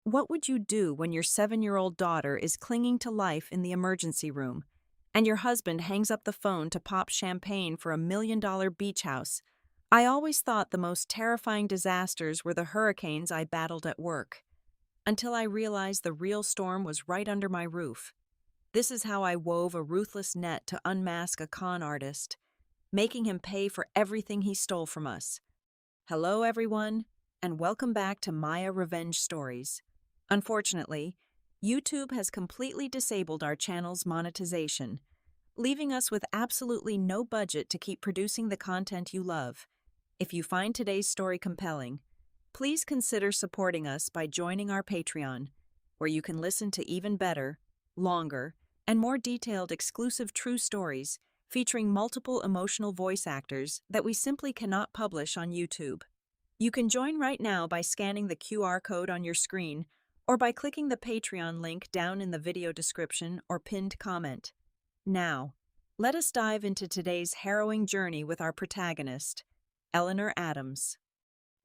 What would you do when your 7-year-old daughter is clinging to life in the emergency room, and your husband hangs up the phone to pop champagne for $1 million beach house? I always thought the most terrifying disasters were the hurricanes I battled at work, until I realized the real storm was right under my roof. This is how I wove a ruthless net to unmask a con artist, making him pay for everything he stole from us. Hello, everyone, and welcome back to Maya Revenge Stories. Unfortunately, YouTube has completely disabled our channel's monetization, leaving us with absolutely no budget to keep producing the content you love. If you find today's story compelling, please consider supporting us by joining our Patreon, where you can listen to even better, longer, and more detailed exclusive true stories featuring multiple emotional voice actors that we simply cannot publish on YouTube. You can join right now by scanning the QR code on your screen or by clicking the Patreon link down in the video description or pinned comment. Now, let us dive into today's harrowing journey with our protagonist, Eleanor Adams.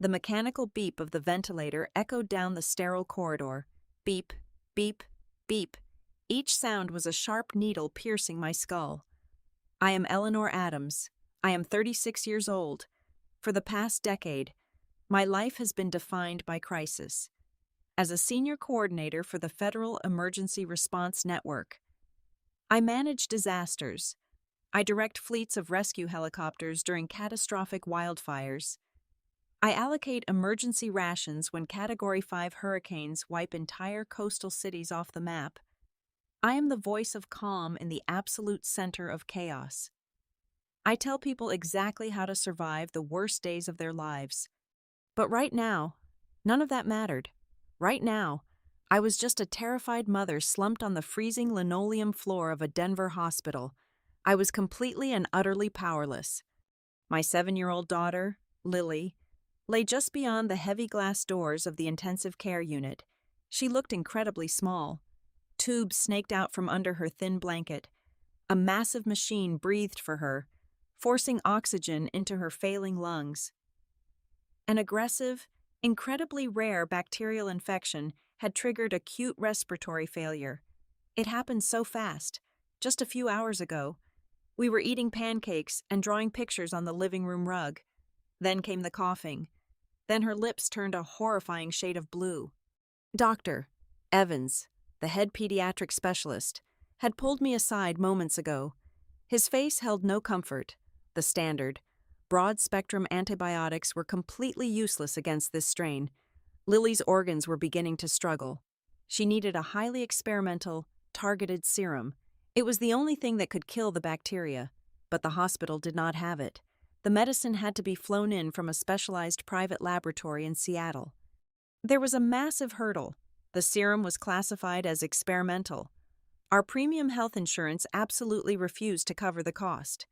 The mechanical beep of the ventilator echoed down the sterile corridor. Beep, beep, beep. Each sound was a sharp needle piercing my skull. I am Eleanor Adams. I am 36 years old. For the past decade, my life has been defined by crisis. As a senior coordinator for the Federal Emergency Response Network, I manage disasters. I direct fleets of rescue helicopters during catastrophic wildfires. I allocate emergency rations when Category 5 hurricanes wipe entire coastal cities off the map. I am the voice of calm in the absolute center of chaos. I tell people exactly how to survive the worst days of their lives. But right now, none of that mattered. Right now, I was just a terrified mother slumped on the freezing linoleum floor of a Denver hospital. I was completely and utterly powerless. My 7-year-old daughter, Lily, lay just beyond the heavy glass doors of the intensive care unit. She looked incredibly small. Tubes snaked out from under her thin blanket. A massive machine breathed for her, forcing oxygen into her failing lungs. An aggressive, incredibly rare bacterial infection had triggered acute respiratory failure. It happened so fast, just a few hours ago. We were eating pancakes and drawing pictures on the living room rug. Then came the coughing. Then her lips turned a horrifying shade of blue. Dr. Evans, the head pediatric specialist, had pulled me aside moments ago. His face held no comfort. The standard, broad-spectrum antibiotics were completely useless against this strain. Lily's organs were beginning to struggle. She needed a highly experimental, targeted serum. It was the only thing that could kill the bacteria, but the hospital did not have it. The medicine had to be flown in from a specialized private laboratory in Seattle. There was a massive hurdle. The serum was classified as experimental. Our premium health insurance absolutely refused to cover the cost.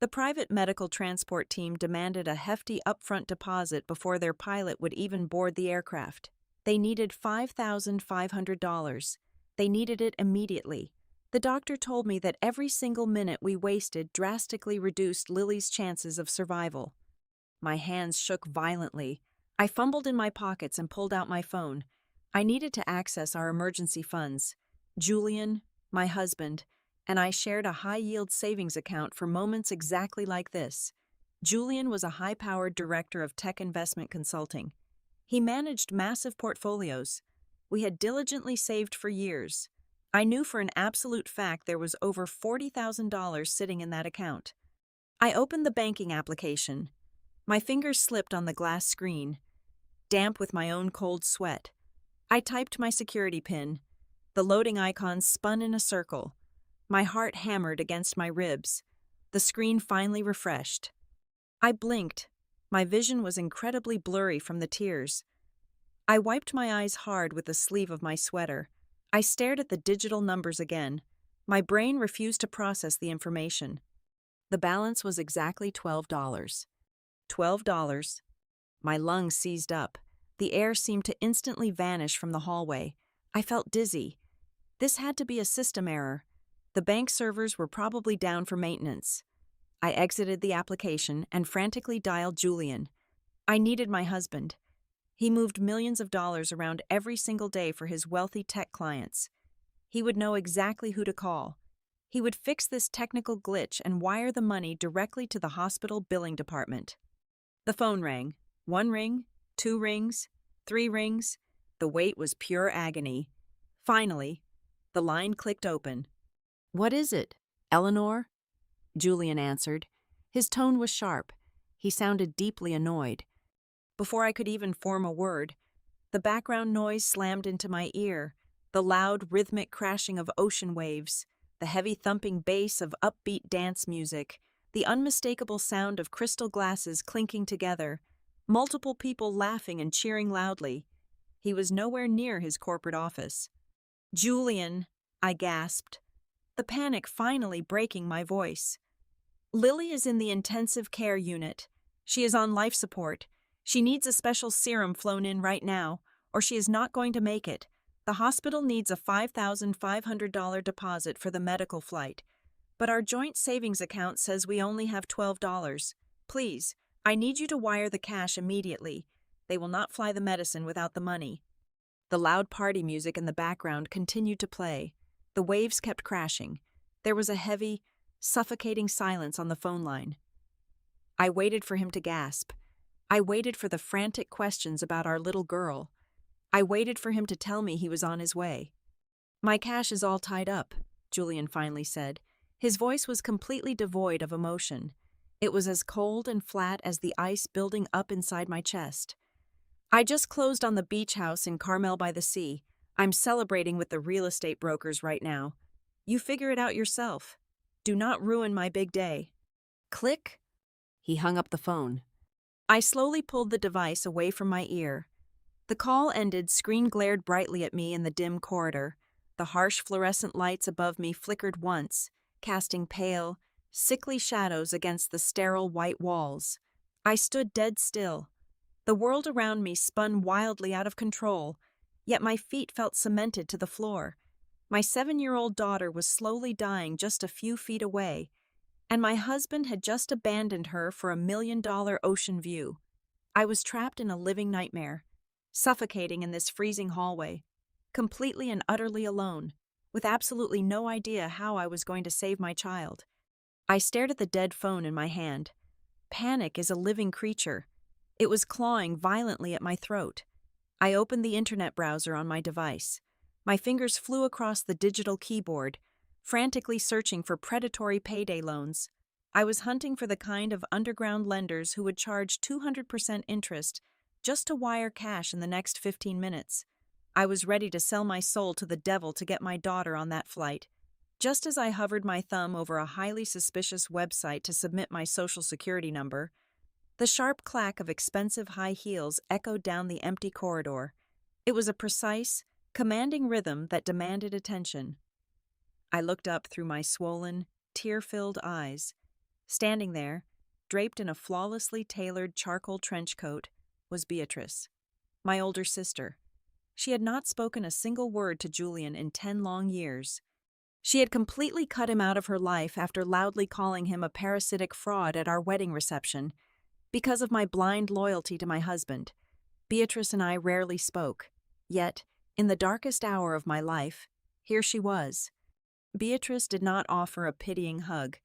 The private medical transport team demanded a hefty upfront deposit before their pilot would even board the aircraft. They needed $5,500. They needed it immediately. The doctor told me that every single minute we wasted drastically reduced Lily's chances of survival. My hands shook violently. I fumbled in my pockets and pulled out my phone. I needed to access our emergency funds. Julian, my husband, and I shared a high-yield savings account for moments exactly like this. Julian was a high-powered director of tech investment consulting. He managed massive portfolios. We had diligently saved for years. I knew for an absolute fact there was over $40,000 sitting in that account. I opened the banking application. My fingers slipped on the glass screen, damp with my own cold sweat. I typed my security PIN. The loading icon spun in a circle. My heart hammered against my ribs. The screen finally refreshed. I blinked. My vision was incredibly blurry from the tears. I wiped my eyes hard with the sleeve of my sweater. I stared at the digital numbers again. My brain refused to process the information. The balance was exactly $12. $12. My lungs seized up. The air seemed to instantly vanish from the hallway. I felt dizzy. This had to be a system error. The bank servers were probably down for maintenance. I exited the application and frantically dialed Julian. I needed my husband. He moved millions of dollars around every single day for his wealthy tech clients. He would know exactly who to call. He would fix this technical glitch and wire the money directly to the hospital billing department. The phone rang. 1 ring, 2 rings, 3 rings. The wait was pure agony. Finally, the line clicked open. "What is it, Eleanor?" Julian answered. His tone was sharp. He sounded deeply annoyed. Before I could even form a word, the background noise slammed into my ear, the loud, rhythmic crashing of ocean waves, the heavy thumping bass of upbeat dance music, the unmistakable sound of crystal glasses clinking together, multiple people laughing and cheering loudly. He was nowhere near his corporate office. "Julian," I gasped, the panic finally breaking my voice. "Lily is in the intensive care unit. She is on life support. She needs a special serum flown in right now, or she is not going to make it. The hospital needs a $5,500 deposit for the medical flight. But our joint savings account says we only have $12. Please, I need you to wire the cash immediately. They will not fly the medicine without the money." The loud party music in the background continued to play. The waves kept crashing. There was a heavy, suffocating silence on the phone line. I waited for him to gasp. I waited for the frantic questions about our little girl. I waited for him to tell me he was on his way. "My cash is all tied up," Julian finally said. His voice was completely devoid of emotion. It was as cold and flat as the ice building up inside my chest. "I just closed on the beach house in Carmel by the Sea. I'm celebrating with the real estate brokers right now. You figure it out yourself. Do not ruin my big day." Click. He hung up the phone. I slowly pulled the device away from my ear. The call ended, screen glared brightly at me in the dim corridor. The harsh fluorescent lights above me flickered once, casting pale, sickly shadows against the sterile white walls. I stood dead still. The world around me spun wildly out of control, yet my feet felt cemented to the floor. My 7-year-old daughter was slowly dying just a few feet away, and my husband had just abandoned her for a $1 million ocean view. I was trapped in a living nightmare, suffocating in this freezing hallway, completely and utterly alone, with absolutely no idea how I was going to save my child. I stared at the dead phone in my hand. Panic is a living creature. It was clawing violently at my throat. I opened the internet browser on my device. My fingers flew across the digital keyboard, frantically searching for predatory payday loans. I was hunting for the kind of underground lenders who would charge 200% interest just to wire cash in the next 15 minutes. I was ready to sell my soul to the devil to get my daughter on that flight. Just as I hovered my thumb over a highly suspicious website to submit my social security number, the sharp clack of expensive high heels echoed down the empty corridor. It was a precise, commanding rhythm that demanded attention. I looked up through my swollen, tear-filled eyes. Standing there, draped in a flawlessly tailored charcoal trench coat, was Beatrice, my older sister. She had not spoken a single word to Julian in 10 long years. She had completely cut him out of her life after loudly calling him a parasitic fraud at our wedding reception. Because of my blind loyalty to my husband, Beatrice and I rarely spoke. Yet, in the darkest hour of my life, here she was. Beatrice did not offer a pitying hug.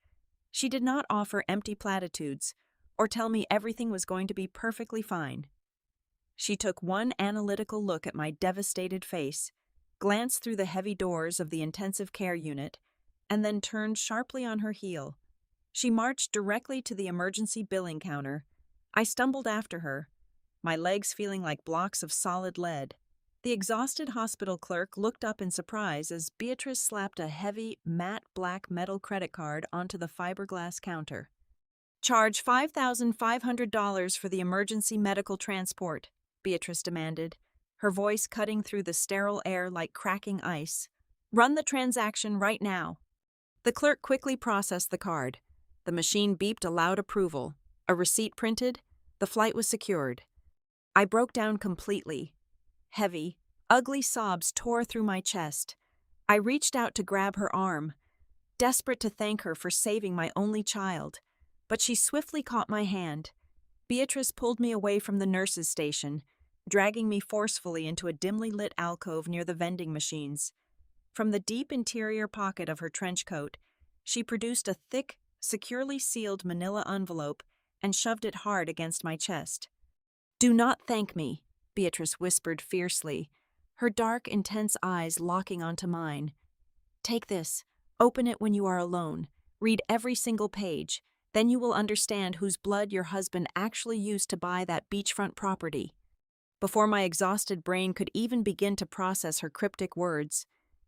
She did not offer empty platitudes or tell me everything was going to be perfectly fine. She took one analytical look at my devastated face, glanced through the heavy doors of the intensive care unit, and then turned sharply on her heel. She marched directly to the emergency billing counter. I stumbled after her, my legs feeling like blocks of solid lead. The exhausted hospital clerk looked up in surprise as Beatrice slapped a heavy, matte black metal credit card onto the fiberglass counter. "Charge $5,500 for the emergency medical transport," Beatrice demanded, her voice cutting through the sterile air like cracking ice. "Run the transaction right now." The clerk quickly processed the card. The machine beeped a loud approval. A receipt printed. The flight was secured. I broke down completely. Heavy, ugly sobs tore through my chest. I reached out to grab her arm, desperate to thank her for saving my only child, but she swiftly caught my hand. Beatrice pulled me away from the nurse's station, dragging me forcefully into a dimly lit alcove near the vending machines. From the deep interior pocket of her trench coat, she produced a thick, securely sealed manila envelope and shoved it hard against my chest. "Do not thank me," Beatrice whispered fiercely, her dark, intense eyes locking onto mine. "Take this. Open it when you are alone. Read every single page. Then you will understand whose blood your husband actually used to buy that beachfront property." Before my exhausted brain could even begin to process her cryptic words,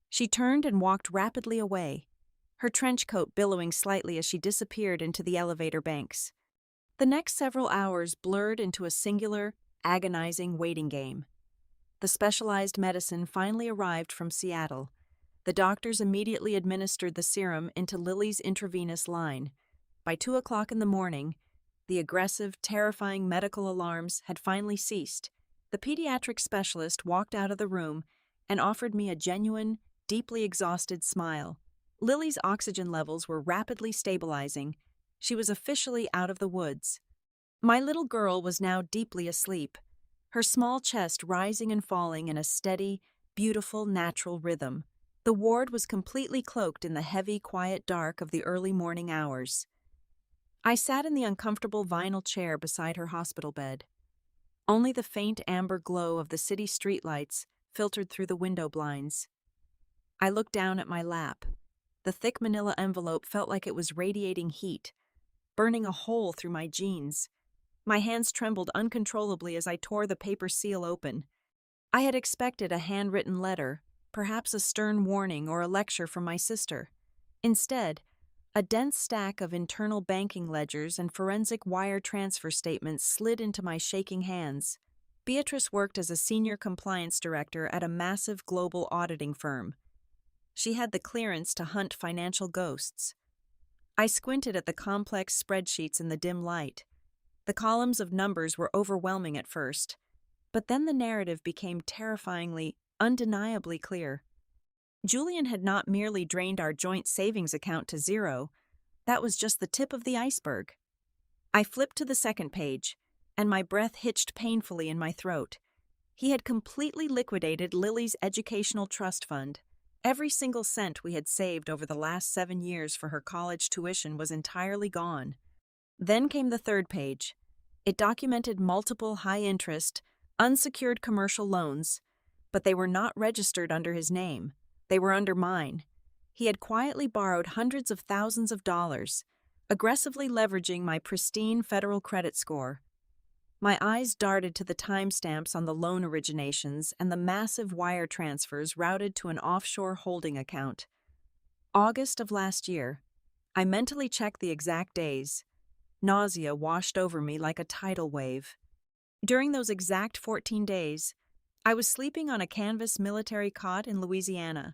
she turned and walked rapidly away, her trench coat billowing slightly as she disappeared into the elevator banks. The next several hours blurred into a singular, agonizing waiting game. The specialized medicine finally arrived from Seattle. The doctors immediately administered the serum into Lily's intravenous line. By 2 o'clock in the morning, the aggressive, terrifying medical alarms had finally ceased. The pediatric specialist walked out of the room and offered me a genuine, deeply exhausted smile. Lily's oxygen levels were rapidly stabilizing. She was officially out of the woods. My little girl was now deeply asleep, her small chest rising and falling in a steady, beautiful, natural rhythm. The ward was completely cloaked in the heavy, quiet dark of the early morning hours. I sat in the uncomfortable vinyl chair beside her hospital bed. Only the faint amber glow of the city streetlights filtered through the window blinds. I looked down at my lap. The thick manila envelope felt like it was radiating heat, burning a hole through my jeans. My hands trembled uncontrollably as I tore the paper seal open. I had expected a handwritten letter, perhaps a stern warning or a lecture from my sister. Instead, a dense stack of internal banking ledgers and forensic wire transfer statements slid into my shaking hands. Beatrice worked as a senior compliance director at a massive global auditing firm. She had the clearance to hunt financial ghosts. I squinted at the complex spreadsheets in the dim light. The columns of numbers were overwhelming at first, but then the narrative became terrifyingly, undeniably clear. Julian had not merely drained our joint savings account to zero, that was just the tip of the iceberg. I flipped to the second page, and my breath hitched painfully in my throat. He had completely liquidated Lily's educational trust fund. Every single cent we had saved over the last 7 years for her college tuition was entirely gone. Then came the third page. It documented multiple high-interest, unsecured commercial loans, but they were not registered under his name. They were under mine. He had quietly borrowed hundreds of thousands of dollars, aggressively leveraging my pristine federal credit score. My eyes darted to the timestamps on the loan originations and the massive wire transfers routed to an offshore holding account. August of last year. I mentally checked the exact days. Nausea washed over me like a tidal wave. During those exact 14 days, I was sleeping on a canvas military cot in Louisiana,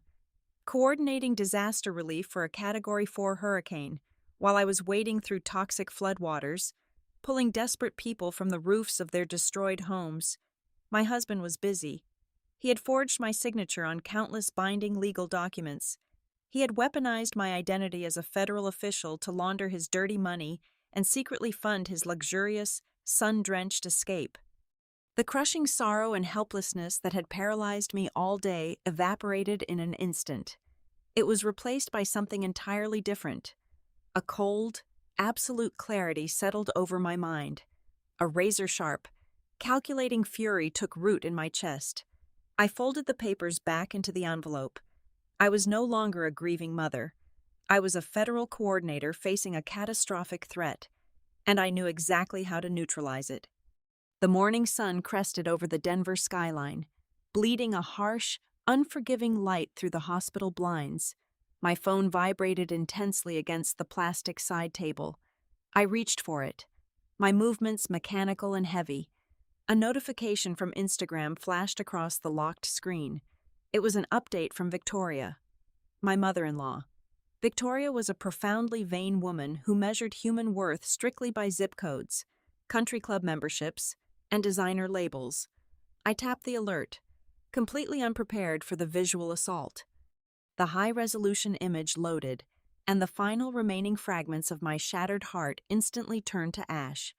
coordinating disaster relief for a Category 4 hurricane, while I was wading through toxic floodwaters, pulling desperate people from the roofs of their destroyed homes. My husband was busy. He had forged my signature on countless binding legal documents. He had weaponized my identity as a federal official to launder his dirty money and secretly fund his luxurious, sun-drenched escape. The crushing sorrow and helplessness that had paralyzed me all day evaporated in an instant. It was replaced by something entirely different. A cold, absolute clarity settled over my mind. A razor-sharp, calculating fury took root in my chest. I folded the papers back into the envelope. I was no longer a grieving mother. I was a federal coordinator facing a catastrophic threat, and I knew exactly how to neutralize it. The morning sun crested over the Denver skyline, bleeding a harsh, unforgiving light through the hospital blinds. My phone vibrated intensely against the plastic side table. I reached for it, my movements mechanical and heavy. A notification from Instagram flashed across the locked screen. It was an update from Victoria, my mother-in-law. Victoria was a profoundly vain woman who measured human worth strictly by zip codes, country club memberships, and designer labels. I tapped the alert, completely unprepared for the visual assault. The high-resolution image loaded, and the final remaining fragments of my shattered heart instantly turned to ash.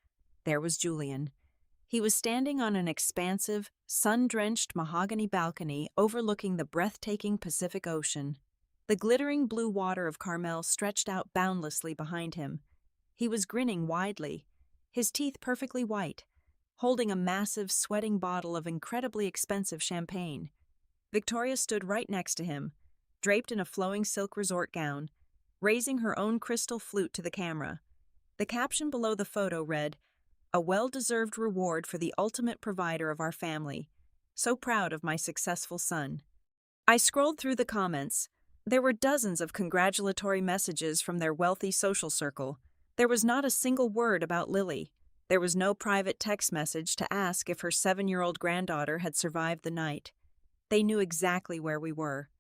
There was Julian. He was standing on an expansive, sun-drenched mahogany balcony overlooking the breathtaking Pacific Ocean. The glittering blue water of Carmel stretched out boundlessly behind him. He was grinning widely, his teeth perfectly white, holding a massive, sweating bottle of incredibly expensive champagne. Victoria stood right next to him, draped in a flowing silk resort gown, raising her own crystal flute to the camera. The caption below the photo read, "A well-deserved reward for the ultimate provider of our family. So proud of my successful son." I scrolled through the comments. There were dozens of congratulatory messages from their wealthy social circle. There was not a single word about Lily. There was no private text message to ask if her 7-year-old granddaughter had survived the night. They knew exactly where we were.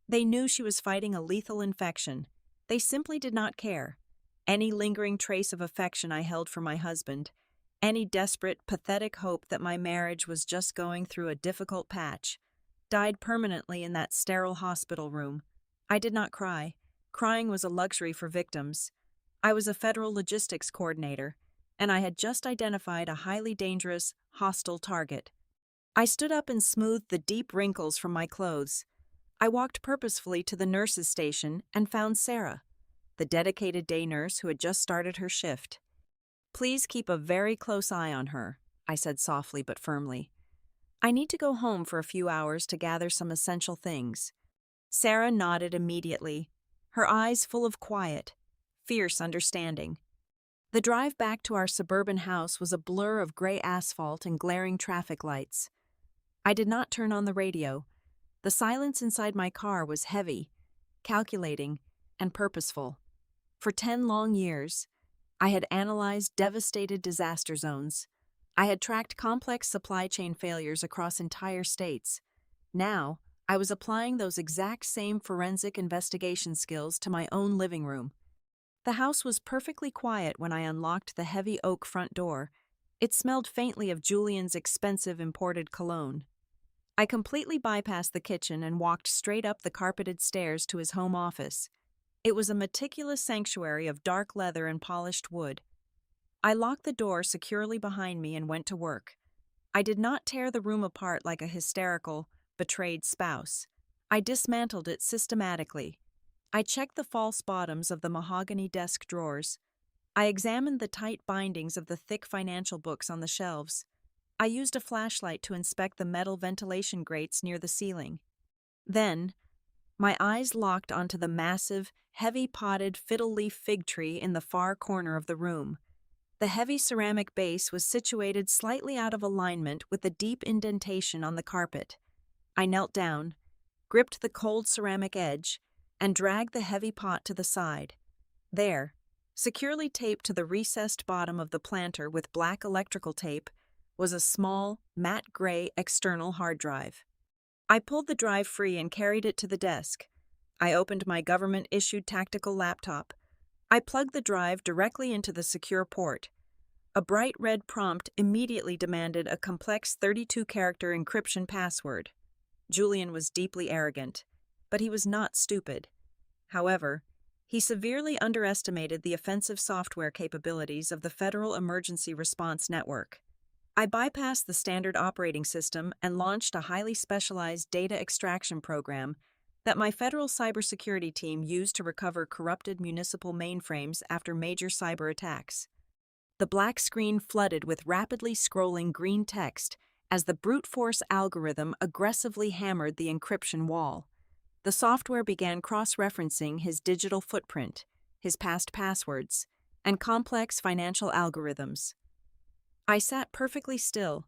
They knew she was fighting a lethal infection. They simply did not care. Any lingering trace of affection I held for my husband, any desperate, pathetic hope that my marriage was just going through a difficult patch, died permanently in that sterile hospital room. I did not cry. Crying was a luxury for victims. I was a federal logistics coordinator, and I had just identified a highly dangerous, hostile target. I stood up and smoothed the deep wrinkles from my clothes. I walked purposefully to the nurse's station and found Sarah, the dedicated day nurse who had just started her shift. "Please keep a very close eye on her," I said softly but firmly. "I need to go home for a few hours to gather some essential things." Sarah nodded immediately, her eyes full of quiet, fierce understanding. The drive back to our suburban house was a blur of gray asphalt and glaring traffic lights. I did not turn on the radio. The silence inside my car was heavy, calculating, and purposeful. For 10 long years, I had analyzed devastated disaster zones. I had tracked complex supply chain failures across entire states. Now, I was applying those exact same forensic investigation skills to my own living room. The house was perfectly quiet when I unlocked the heavy oak front door. It smelled faintly of Julian's expensive imported cologne. I completely bypassed the kitchen and walked straight up the carpeted stairs to his home office. It was a meticulous sanctuary of dark leather and polished wood. I locked the door securely behind me and went to work. I did not tear the room apart like a hysterical, betrayed spouse. I dismantled it systematically. I checked the false bottoms of the mahogany desk drawers. I examined the tight bindings of the thick financial books on the shelves. I used a flashlight to inspect the metal ventilation grates near the ceiling. Then, my eyes locked onto the massive, heavy-potted fiddle-leaf fig tree in the far corner of the room. The heavy ceramic base was situated slightly out of alignment with the deep indentation on the carpet. I knelt down, gripped the cold ceramic edge, and dragged the heavy pot to the side. There, securely taped to the recessed bottom of the planter with black electrical tape, was a small, matte gray external hard drive. I pulled the drive free and carried it to the desk. I opened my government-issued tactical laptop. I plugged the drive directly into the secure port. A bright red prompt immediately demanded a complex 32-character encryption password. Julian was deeply arrogant, but he was not stupid. However, he severely underestimated the offensive software capabilities of the Federal Emergency Response Network. I bypassed the standard operating system and launched a highly specialized data extraction program that my federal cybersecurity team used to recover corrupted municipal mainframes after major cyber attacks. The black screen flooded with rapidly scrolling green text as the brute force algorithm aggressively hammered the encryption wall. The software began cross-referencing his digital footprint, his past passwords, and complex financial algorithms. I sat perfectly still,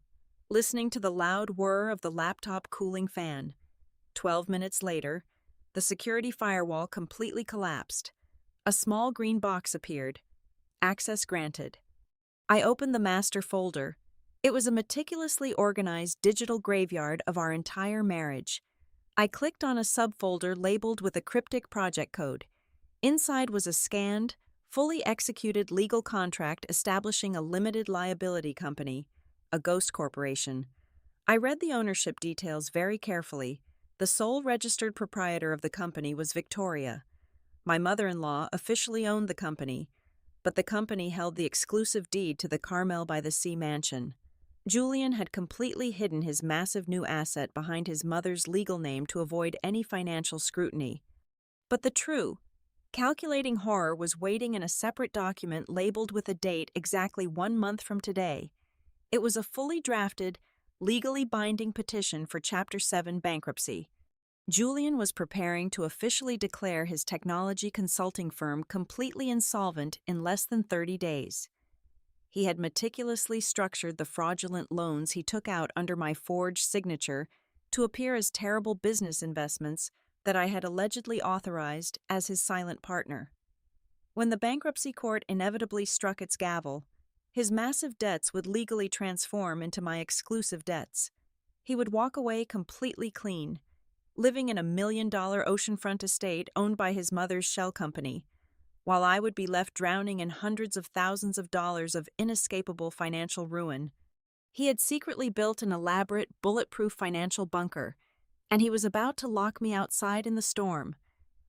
listening to the loud whir of the laptop cooling fan. 12 minutes later, the security firewall completely collapsed. A small green box appeared. Access granted. I opened the master folder. It was a meticulously organized digital graveyard of our entire marriage. I clicked on a subfolder labeled with a cryptic project code. Inside was a scanned, fully executed legal contract establishing a limited liability company, a ghost corporation. I read the ownership details very carefully. The sole registered proprietor of the company was Victoria. My mother-in-law officially owned the company, but the company held the exclusive deed to the Carmel by the Sea mansion. Julian had completely hidden his massive new asset behind his mother's legal name to avoid any financial scrutiny. But the true, calculating horror was waiting in a separate document labeled with a date exactly 1 month from today. It was a fully drafted, legally binding petition for Chapter 7 bankruptcy. Julian was preparing to officially declare his technology consulting firm completely insolvent in less than 30 days. He had meticulously structured the fraudulent loans he took out under my forged signature to appear as terrible business investments that I had allegedly authorized as his silent partner. When the bankruptcy court inevitably struck its gavel, his massive debts would legally transform into my exclusive debts. He would walk away completely clean, living in a $1 million oceanfront estate owned by his mother's shell company, while I would be left drowning in hundreds of thousands of dollars of inescapable financial ruin. He had secretly built an elaborate, bulletproof financial bunker, and he was about to lock me outside in the storm.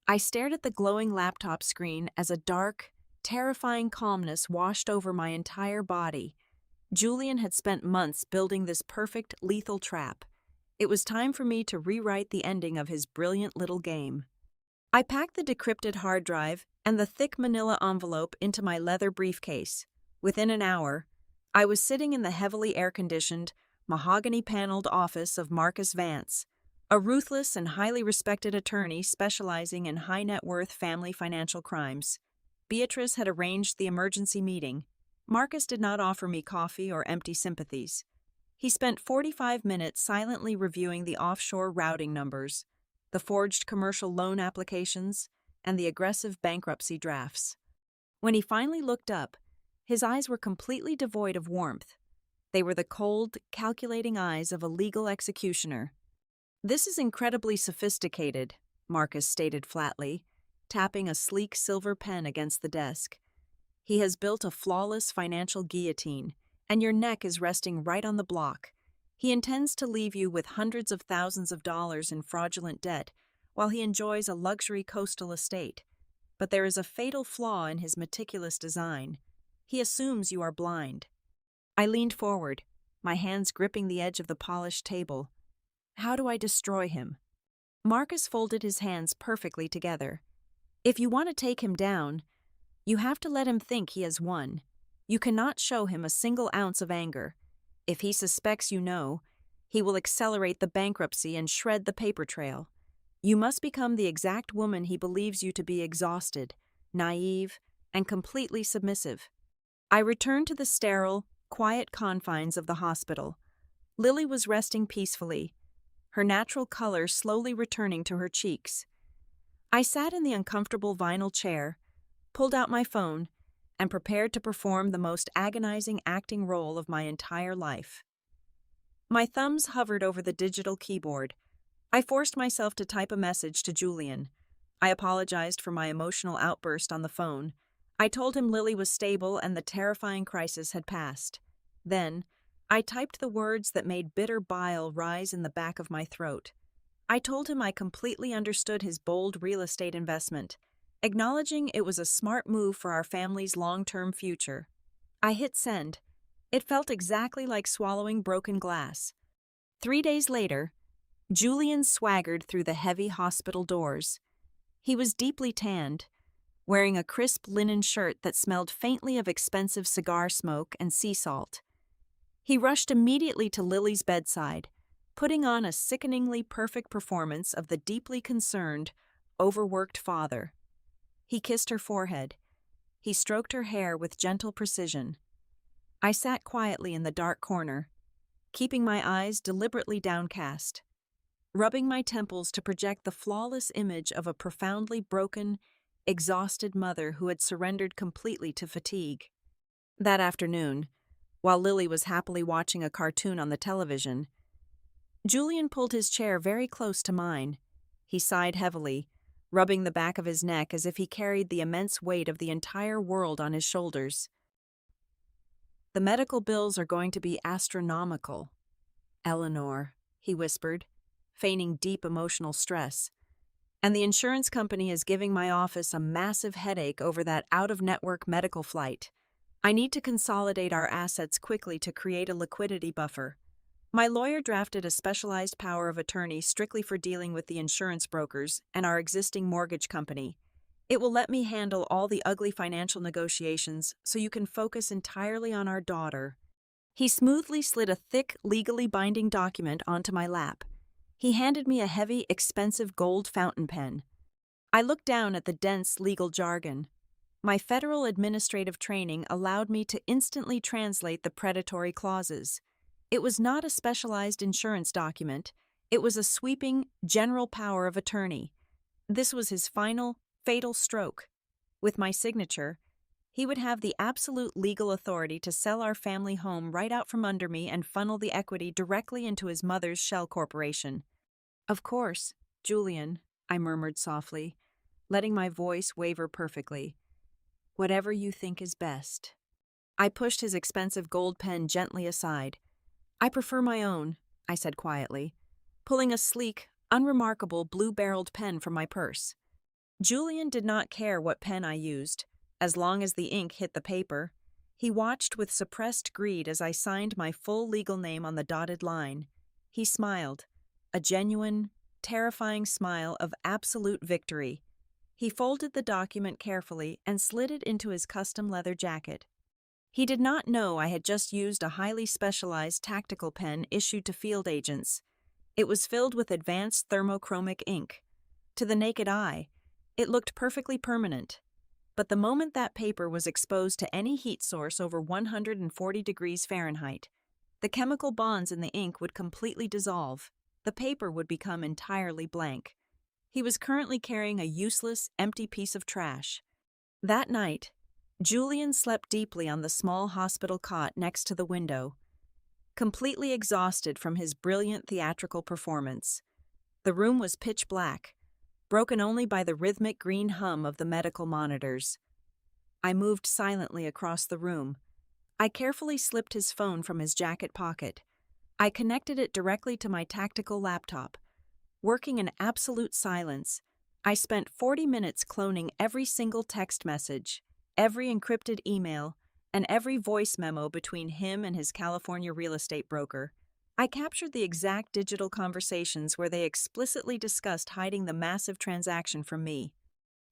I stared at the glowing laptop screen as a dark, terrifying calmness washed over my entire body. Julian had spent months building this perfect, lethal trap. It was time for me to rewrite the ending of his brilliant little game. I packed the decrypted hard drive and the thick manila envelope into my leather briefcase. Within an hour, I was sitting in the heavily air-conditioned, mahogany-paneled office of Marcus Vance, a ruthless and highly respected attorney specializing in high-net-worth family financial crimes. Beatrice had arranged the emergency meeting. Marcus did not offer me coffee or empty sympathies. He spent 45 minutes silently reviewing the offshore routing numbers, the forged commercial loan applications, and the aggressive bankruptcy drafts. When he finally looked up, his eyes were completely devoid of warmth. They were the cold, calculating eyes of a legal executioner. "This is incredibly sophisticated," Marcus stated flatly, tapping a sleek silver pen against the desk. "He has built a flawless financial guillotine, and your neck is resting right on the block. He intends to leave you with hundreds of thousands of dollars in fraudulent debt while he enjoys a luxury coastal estate. But there is a fatal flaw in his meticulous design. He assumes you are blind." I leaned forward, my hands gripping the edge of the polished table. How do I destroy him? Marcus folded his hands perfectly together. "If you want to take him down, you have to let him think he has won. You cannot show him a single ounce of anger. If he suspects you know, he will accelerate the bankruptcy and shred the paper trail. You must become the exact woman he believes you to be: exhausted, naive, and completely submissive." I returned to the sterile, quiet confines of the hospital. Lily was resting peacefully, her natural color slowly returning to her cheeks. I sat in the uncomfortable vinyl chair, pulled out my phone, and prepared to perform the most agonizing acting role of my entire life. My thumbs hovered over the digital keyboard. I forced myself to type a message to Julian. I apologized for my emotional outburst on the phone. I told him Lily was stable and the terrifying crisis had passed. Then, I typed the words that made bitter bile rise in the back of my throat. I told him I completely understood his bold real estate investment, acknowledging it was a smart move for our family's long-term future. I hit send. It felt exactly like swallowing broken glass. 3 days later, Julian swaggered through the heavy hospital doors. He was deeply tanned, wearing a crisp linen shirt that smelled faintly of expensive cigar smoke and sea salt. He rushed immediately to Lily's bedside, putting on a sickeningly perfect performance of the deeply concerned, overworked father. He kissed her forehead. He stroked her hair with gentle precision. I sat quietly in the dark corner, keeping my eyes deliberately downcast, rubbing my temples to project the flawless image of a profoundly broken, exhausted mother who had surrendered completely to fatigue. That afternoon, while Lily was happily watching a cartoon on the television, Julian pulled his chair very close to mine. He sighed heavily, rubbing the back of his neck as if he carried the immense weight of the entire world on his shoulders. "The medical bills are going to be astronomical, Eleanor," he whispered, feigning deep emotional stress. "And the insurance company is giving my office a massive headache over that out-of-network medical flight. I need to consolidate our assets quickly to create a liquidity buffer. My lawyer drafted a specialized power of attorney strictly for dealing with the insurance brokers and our existing mortgage company. It will let me handle all the ugly financial negotiations so you can focus entirely on our daughter. He smoothly slid a thick, legally binding document onto my lap. He handed me a heavy, expensive gold fountain pen. I looked down at the dense legal jargon. My federal administrative training allowed me to instantly translate the predatory clauses. It was not a specialized insurance document. It was a sweeping, general power of attorney. This was his final, fatal stroke. With my signature, he would have the absolute legal authority to sell our family home right out from under me and funnel the equity directly into his mother's shell corporation. "Of course, Julian," I murmured softly, letting my voice waver perfectly. "Whatever you think is best." I pushed his expensive gold pen gently aside. "I prefer my own," I said quietly, pulling a sleek, unremarkable blue-barreled pen from my purse. Julian did not care what pen I used, as long as the ink hit the paper. He watched with suppressed greed as I signed my full legal name on the dotted line. He smiled, a genuine, terrifying smile of absolute victory. He folded the document carefully and slid it into his custom leather jacket. He did not know I had just used a highly specialized tactical pen issued to field agents. It was filled with advanced thermochromic ink. To the naked eye, it looked perfectly permanent. But the moment that paper was exposed to any heat source over 140 degrees Fahrenheit, the chemical bonds in the ink would completely dissolve. The paper would become entirely blank. He was currently carrying a useless, empty piece of trash. That night, Julian slept deeply on the small hospital cot next to the window, completely exhausted from his brilliant theatrical performance. The room was pitch black, broken only by the rhythmic green hum of the medical monitors. I moved silently across the room. I carefully slipped his phone from his jacket pocket. I connected it directly to my tactical laptop. Working in absolute silence, I spent 40 minutes cloning every single text message, every encrypted email, and every voice memo between him and his California real estate broker. I captured the exact digital conversations where they explicitly discussed hiding the massive transaction from me.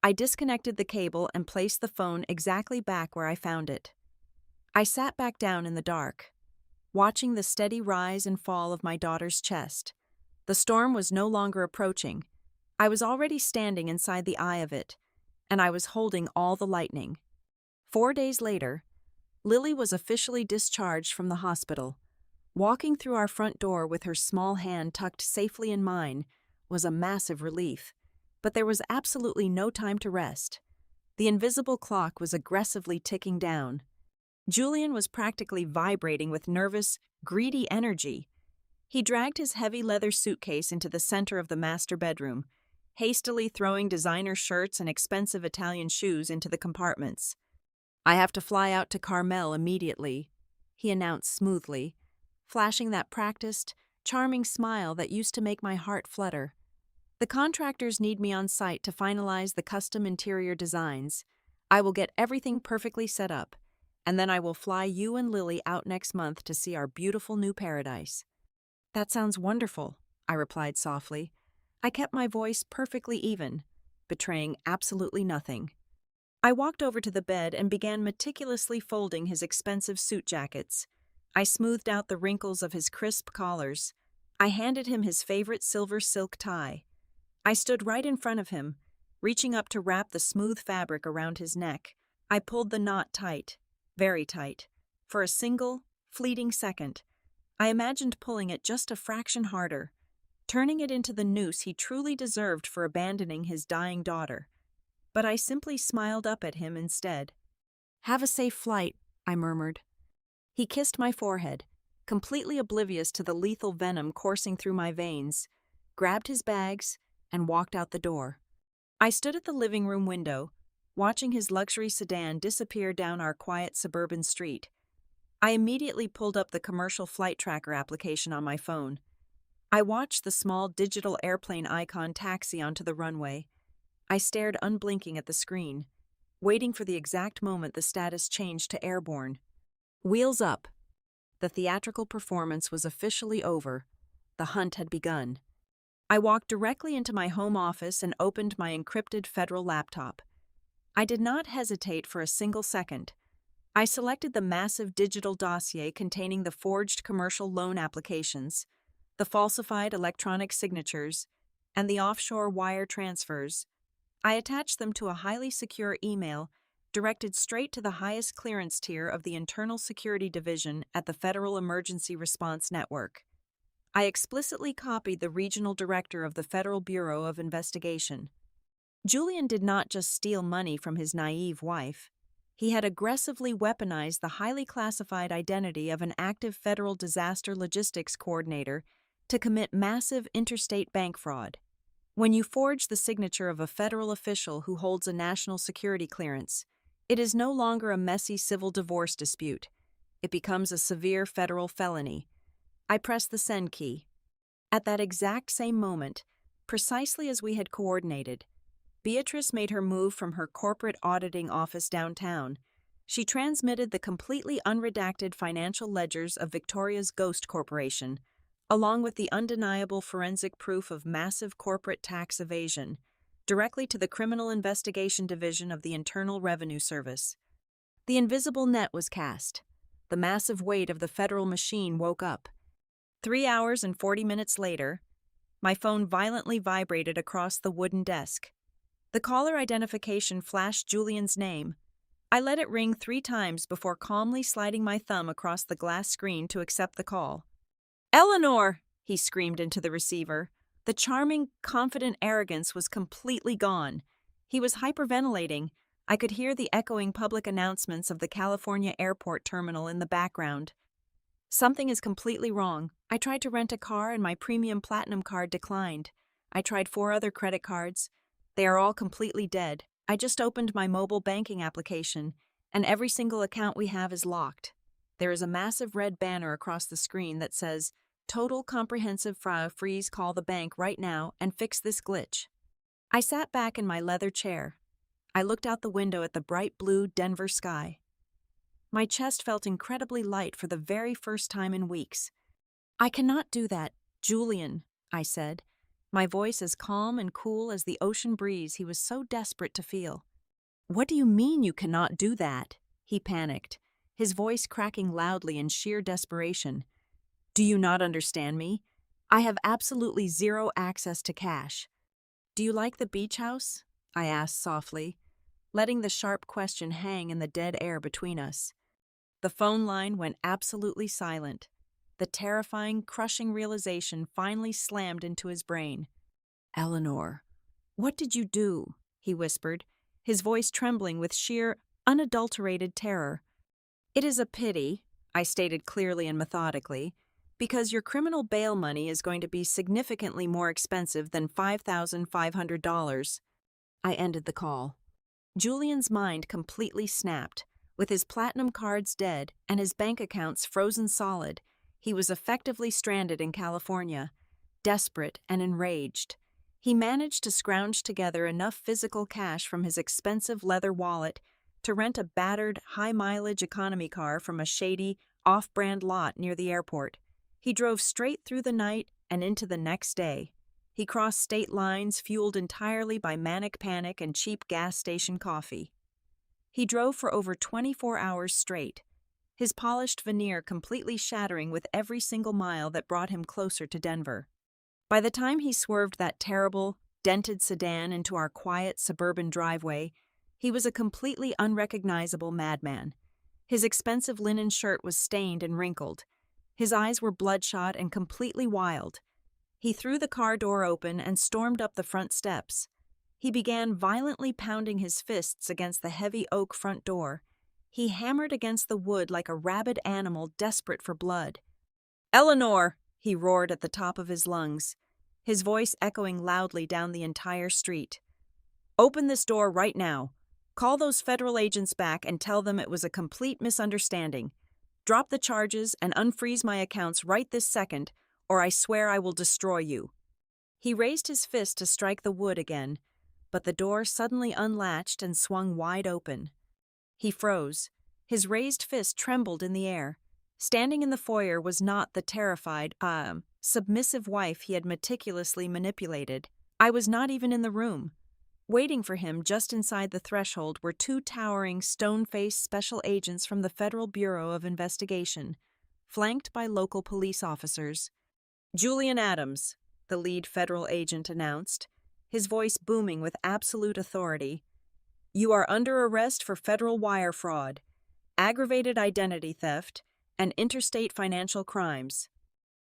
I disconnected the cable and placed the phone exactly back where I found it. I sat back down in the dark, watching the steady rise and fall of my daughter's chest. The storm was no longer approaching. I was already standing inside the eye of it, and I was holding all the lightning. 4 days later, Lily was officially discharged from the hospital. Walking through our front door with her small hand tucked safely in mine was a massive relief, but there was absolutely no time to rest. The invisible clock was aggressively ticking down. Julian was practically vibrating with nervous, greedy energy. He dragged his heavy leather suitcase into the center of the master bedroom, hastily throwing designer shirts and expensive Italian shoes into the compartments. "I have to fly out to Carmel immediately," he announced smoothly, flashing that practiced, charming smile that used to make my heart flutter. "The contractors need me on site to finalize the custom interior designs. I will get everything perfectly set up, and then I will fly you and Lily out next month to see our beautiful new paradise." "That sounds wonderful," I replied softly. I kept my voice perfectly even, betraying absolutely nothing. I walked over to the bed and began meticulously folding his expensive suit jackets. I smoothed out the wrinkles of his crisp collars. I handed him his favorite silver silk tie. I stood right in front of him, reaching up to wrap the smooth fabric around his neck. I pulled the knot tight, very tight. For a single, fleeting second, I imagined pulling it just a fraction harder, turning it into the noose he truly deserved for abandoning his dying daughter. But I simply smiled up at him instead. "Have a safe flight," I murmured. He kissed my forehead, completely oblivious to the lethal venom coursing through my veins, grabbed his bags, and walked out the door. I stood at the living room window, watching his luxury sedan disappear down our quiet suburban street. I immediately pulled up the commercial flight tracker application on my phone. I watched the small digital airplane icon taxi onto the runway. I stared unblinking at the screen. waiting for the exact moment the status changed to airborne. Wheels up. The theatrical performance was officially over. The hunt had begun. I walked directly into my home office and opened my encrypted federal laptop. I did not hesitate for a single second. I selected the massive digital dossier containing the forged commercial loan applications, the falsified electronic signatures, and the offshore wire transfers. I attached them to a highly secure email directed straight to the highest clearance tier of the Internal Security Division at the Federal Emergency Response Network. I explicitly copied the regional director of the Federal Bureau of Investigation. Julian did not just steal money from his naive wife. He had aggressively weaponized the highly classified identity of an active federal disaster logistics coordinator to commit massive interstate bank fraud. When you forge the signature of a federal official who holds a national security clearance, it is no longer a messy civil divorce dispute. It becomes a severe federal felony. I pressed the send key. At that exact same moment, precisely as we had coordinated, Beatrice made her move from her corporate auditing office downtown. She transmitted the completely unredacted financial ledgers of Victoria's Ghost Corporation, along with the undeniable forensic proof of massive corporate tax evasion, directly to the Criminal Investigation Division of the Internal Revenue Service. The invisible net was cast. The massive weight of the federal machine woke up. 3 hours and 40 minutes later, my phone violently vibrated across the wooden desk. The caller identification flashed Julian's name. I let it ring 3 times before calmly sliding my thumb across the glass screen to accept the call. "Eleanor!" he screamed into the receiver. The charming, confident arrogance was completely gone. He was hyperventilating. I could hear the echoing public announcements of the California airport terminal in the background. "Something is completely wrong. I tried to rent a car and my premium platinum card declined. I tried 4 other credit cards. They are all completely dead. I just opened my mobile banking application, and every single account we have is locked." There is a massive red banner across the screen that says, "Total comprehensive freeze, call the bank right now and fix this glitch." I sat back in my leather chair. I looked out the window at the bright blue Denver sky. My chest felt incredibly light for the very first time in weeks. "I cannot do that, Julian," I said, my voice as calm and cool as the ocean breeze he was so desperate to feel. "What do you mean you cannot do that?" he panicked, his voice cracking loudly in sheer desperation. "Do you not understand me? I have absolutely zero access to cash." "Do you like the beach house?" I asked softly, letting the sharp question hang in the dead air between us. The phone line went absolutely silent. The terrifying, crushing realization finally slammed into his brain. "Eleanor, what did you do?" he whispered, his voice trembling with sheer, unadulterated terror. "It is a pity," I stated clearly and methodically, "because your criminal bail money is going to be significantly more expensive than $5,500. I ended the call. Julian's mind completely snapped. With his platinum cards dead and his bank accounts frozen solid, he was effectively stranded in California. Desperate and enraged, he managed to scrounge together enough physical cash from his expensive leather wallet to rent a battered, high-mileage economy car from a shady, off-brand lot near the airport. He drove straight through the night and into the next day. He crossed state lines fueled entirely by manic panic and cheap gas station coffee. He drove for over 24 hours straight, his polished veneer completely shattering with every single mile that brought him closer to Denver. By the time he swerved that terrible, dented sedan into our quiet suburban driveway, he was a completely unrecognizable madman. His expensive linen shirt was stained and wrinkled. His eyes were bloodshot and completely wild. He threw the car door open and stormed up the front steps. He began violently pounding his fists against the heavy oak front door. He hammered against the wood like a rabid animal desperate for blood. "Eleanor!" he roared at the top of his lungs, his voice echoing loudly down the entire street. "Open this door right now. Call those federal agents back and tell them it was a complete misunderstanding. Drop the charges and unfreeze my accounts right this second, or I swear I will destroy you." He raised his fist to strike the wood again, but the door suddenly unlatched and swung wide open. He froze. His raised fist trembled in the air. Standing in the foyer was not the terrified, submissive wife he had meticulously manipulated. I was not even in the room. Waiting for him just inside the threshold were two towering, stone-faced special agents from the Federal Bureau of Investigation, flanked by local police officers. "Julian Adams," the lead federal agent announced, his voice booming with absolute authority. "You are under arrest for federal wire fraud, aggravated identity theft, and interstate financial crimes."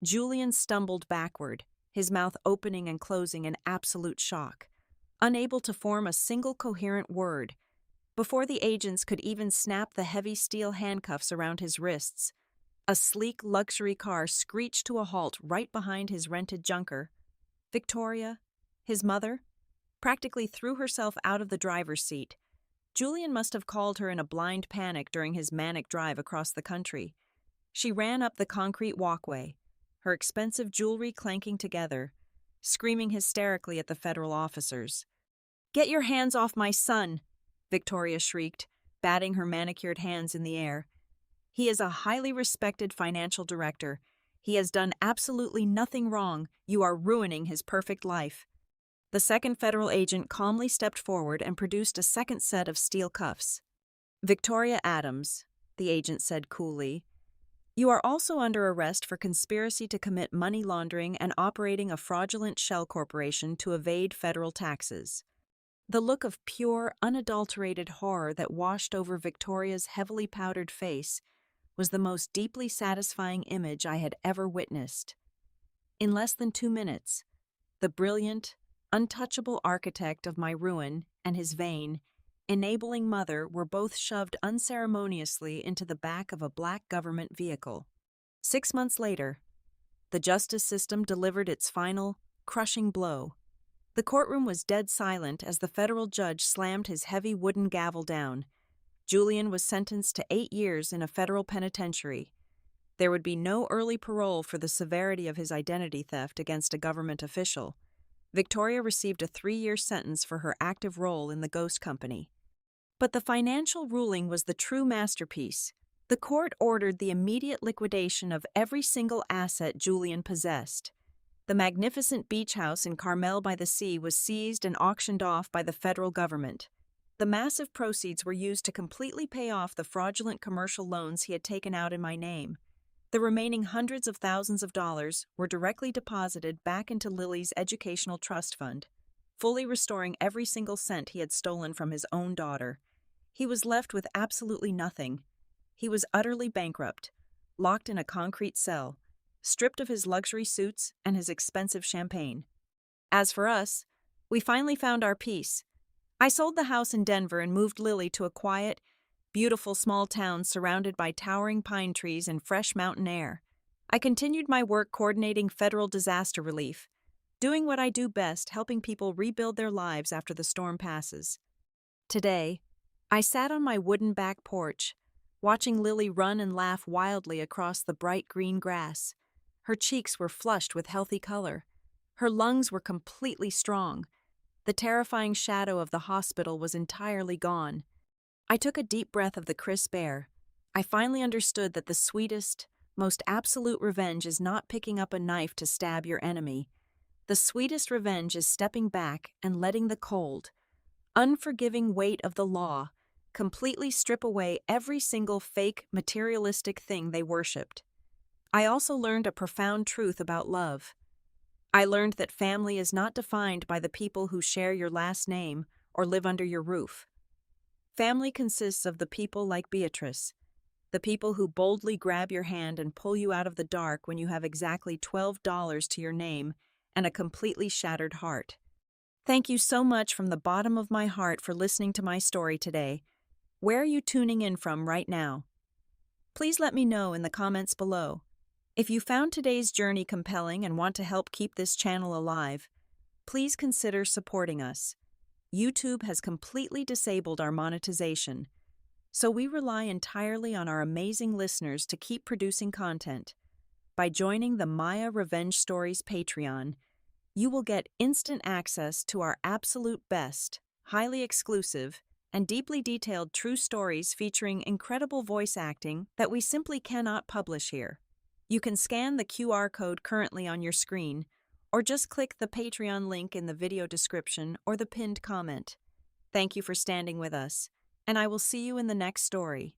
Julian stumbled backward, his mouth opening and closing in absolute shock, unable to form a single coherent word. Before the agents could even snap the heavy steel handcuffs around his wrists, a sleek luxury car screeched to a halt right behind his rented junker. Victoria, his mother, practically threw herself out of the driver's seat. Julian must have called her in a blind panic during his manic drive across the country. She ran up the concrete walkway, her expensive jewelry clanking together, screaming hysterically at the federal officers. "Get your hands off my son!" Victoria shrieked, batting her manicured hands in the air. "He is a highly respected financial director. He has done absolutely nothing wrong. You are ruining his perfect life." The second federal agent calmly stepped forward and produced a second set of steel cuffs. "Victoria Adams," the agent said coolly, "you are also under arrest for conspiracy to commit money laundering and operating a fraudulent shell corporation to evade federal taxes." The look of pure, unadulterated horror that washed over Victoria's heavily powdered face was the most deeply satisfying image I had ever witnessed. In less than 2 minutes, the brilliant, untouchable architect of my ruin and his vain, enabling mother were both shoved unceremoniously into the back of a black government vehicle. 6 months later, the justice system delivered its final, crushing blow. The courtroom was dead silent as the federal judge slammed his heavy wooden gavel down. Julian was sentenced to 8 years in a federal penitentiary. There would be no early parole for the severity of his identity theft against a government official. Victoria received a 3-year sentence for her active role in the ghost company. But the financial ruling was the true masterpiece. The court ordered the immediate liquidation of every single asset Julian possessed. The magnificent beach house in Carmel by the Sea was seized and auctioned off by the federal government. The massive proceeds were used to completely pay off the fraudulent commercial loans he had taken out in my name. The remaining hundreds of thousands of dollars were directly deposited back into Lily's educational trust fund, fully restoring every single cent he had stolen from his own daughter. He was left with absolutely nothing. He was utterly bankrupt, locked in a concrete cell, stripped of his luxury suits and his expensive champagne. As for us, we finally found our peace. I sold the house in Denver and moved Lily to a quiet, beautiful small town surrounded by towering pine trees and fresh mountain air. I continued my work coordinating federal disaster relief, doing what I do best, helping people rebuild their lives after the storm passes. Today, I sat on my wooden back porch, watching Lily run and laugh wildly across the bright green grass. Her cheeks were flushed with healthy color. Her lungs were completely strong. The terrifying shadow of the hospital was entirely gone. I took a deep breath of the crisp air. I finally understood that the sweetest, most absolute revenge is not picking up a knife to stab your enemy. The sweetest revenge is stepping back and letting the cold, unforgiving weight of the law completely strip away every single fake, materialistic thing they worshipped. I also learned a profound truth about love. I learned that family is not defined by the people who share your last name or live under your roof. Family consists of the people like Beatrice, the people who boldly grab your hand and pull you out of the dark when you have exactly $12 to your name and a completely shattered heart. Thank you so much from the bottom of my heart for listening to my story today. Where are you tuning in from right now? Please let me know in the comments below. If you found today's journey compelling and want to help keep this channel alive, please consider supporting us. YouTube has completely disabled our monetization, so we rely entirely on our amazing listeners to keep producing content. By joining the Maya Revenge Stories Patreon, You will get instant access to our absolute best, highly exclusive, and deeply detailed true stories featuring incredible voice acting that we simply cannot publish here. You can scan the QR code currently on your screen, or just click the Patreon link in the video description or the pinned comment. Thank you for standing with us, and I will see you in the next story.